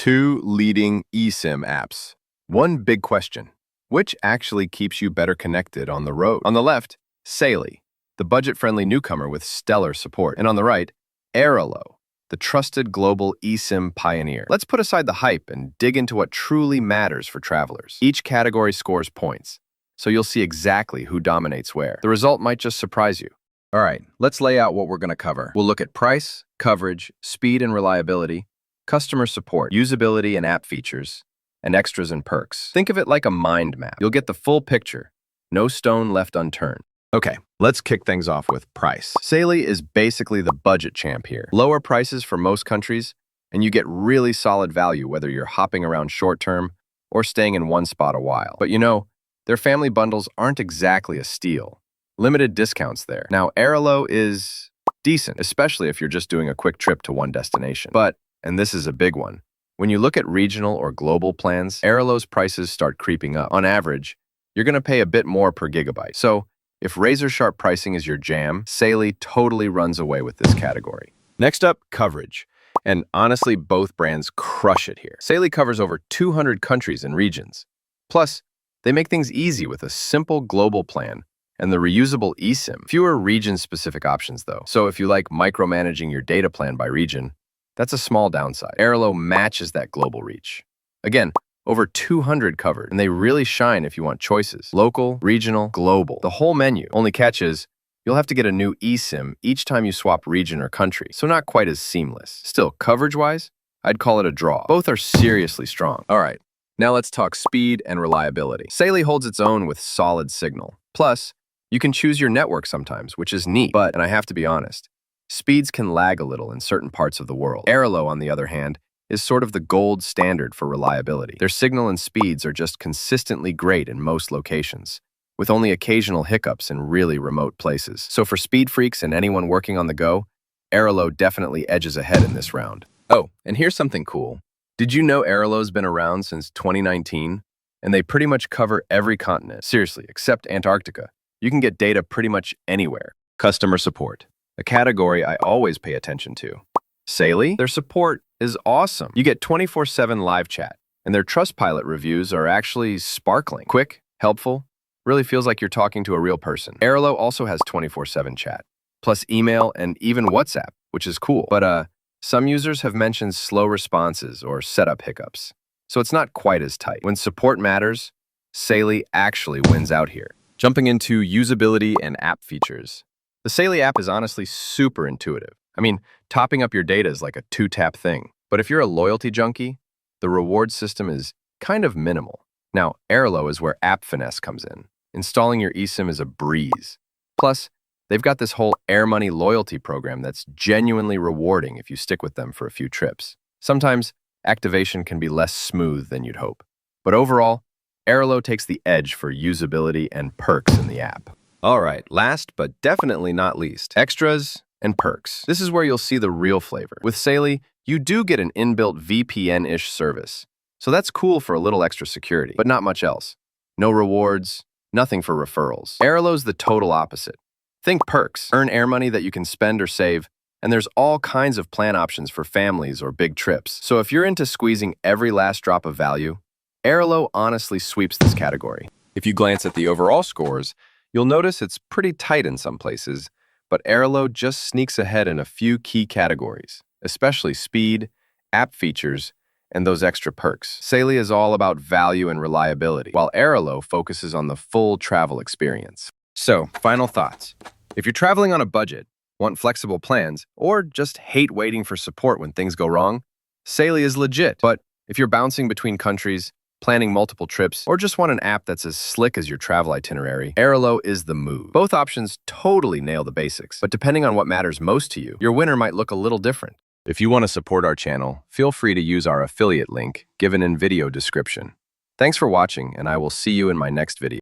Two leading eSIM apps. One big question: which actually keeps you better connected on the road? On the left, Saily, the budget-friendly newcomer with stellar support. And on the right, Airalo, the trusted global eSIM pioneer. Let's put aside the hype and dig into what truly matters for travelers. Each category scores points, so you'll see exactly who dominates where. The result might just surprise you. All right, let's lay out what we're going to cover. We'll look at price, coverage, speed and reliability, customer support, usability and app features, and extras and perks. Think of it like a mind map. You'll get the full picture, no stone left unturned. Okay, let's kick things off with price. Saily is basically the budget champ here. Lower prices for most countries, and you get really solid value whether you're hopping around short-term or staying in one spot a while. But you know, their family bundles aren't exactly a steal. Limited discounts there. Now, Airalo is decent, especially if you're just doing a quick trip to one destination. But, and this is a big one, when you look at regional or global plans, Airalo's prices start creeping up. On average, you're going to pay a bit more per gigabyte. So, if razor-sharp pricing is your jam, Saily totally runs away with this category. Next up, coverage. And honestly, both brands crush it here. Saily covers over 200 countries and regions. Plus, they make things easy with a simple global plan and the reusable eSIM. Fewer region-specific options, though. So if you like micromanaging your data plan by region, that's a small downside. Airalo matches that global reach. Again, over 200 covered, and they really shine if you want choices. Local, regional, global. The whole menu. Only catch is, you'll have to get a new eSIM each time you swap region or country, so not quite as seamless. Still, coverage-wise, I'd call it a draw. Both are seriously strong. All right, now let's talk speed and reliability. Saily holds its own with solid signal. Plus, you can choose your network sometimes, which is neat, but, and I have to be honest, speeds can lag a little in certain parts of the world. Airalo, on the other hand, is sort of the gold standard for reliability. Their signal and speeds are just consistently great in most locations, with only occasional hiccups in really remote places. So for speed freaks and anyone working on the go, Airalo definitely edges ahead in this round. Oh, and here's something cool. Did you know Airalo's been around since 2019? And they pretty much cover every continent. Seriously, except Antarctica. You can get data pretty much anywhere. Customer support, a category I always pay attention to. Saily, their support is awesome. You get 24/7 live chat, and their Trustpilot reviews are actually sparkling. Quick, helpful, really feels like you're talking to a real person. Airalo also has 24/7 chat, plus email and even WhatsApp, which is cool. But some users have mentioned slow responses or setup hiccups, so it's not quite as tight. When support matters, Saily actually wins out here. Jumping into usability and app features. The Saily app is honestly super intuitive. I mean, topping up your data is like a two-tap thing. But if you're a loyalty junkie, the reward system is kind of minimal. Now, Airalo is where app finesse comes in. Installing your eSIM is a breeze. Plus, they've got this whole Air Money loyalty program that's genuinely rewarding if you stick with them for a few trips. Sometimes, activation can be less smooth than you'd hope. But overall, Airalo takes the edge for usability and perks in the app. All right, last but definitely not least, extras and perks. This is where you'll see the real flavor. With Saily, you do get an inbuilt VPN-ish service. So that's cool for a little extra security, but not much else. No rewards, nothing for referrals. Airalo's the total opposite. Think perks. Earn air money that you can spend or save, and there's all kinds of plan options for families or big trips. So if you're into squeezing every last drop of value, Airalo honestly sweeps this category. If you glance at the overall scores, you'll notice it's pretty tight in some places, but Airalo just sneaks ahead in a few key categories, especially speed, app features, and those extra perks. Saily is all about value and reliability, while Airalo focuses on the full travel experience. So, final thoughts. If you're traveling on a budget, want flexible plans, or just hate waiting for support when things go wrong, Saily is legit. But if you're bouncing between countries, planning multiple trips, or just want an app that's as slick as your travel itinerary, Airalo is the move. Both options totally nail the basics, but depending on what matters most to you, your winner might look a little different. If you want to support our channel, feel free to use our affiliate link given in video description. Thanks for watching, and I will see you in my next video.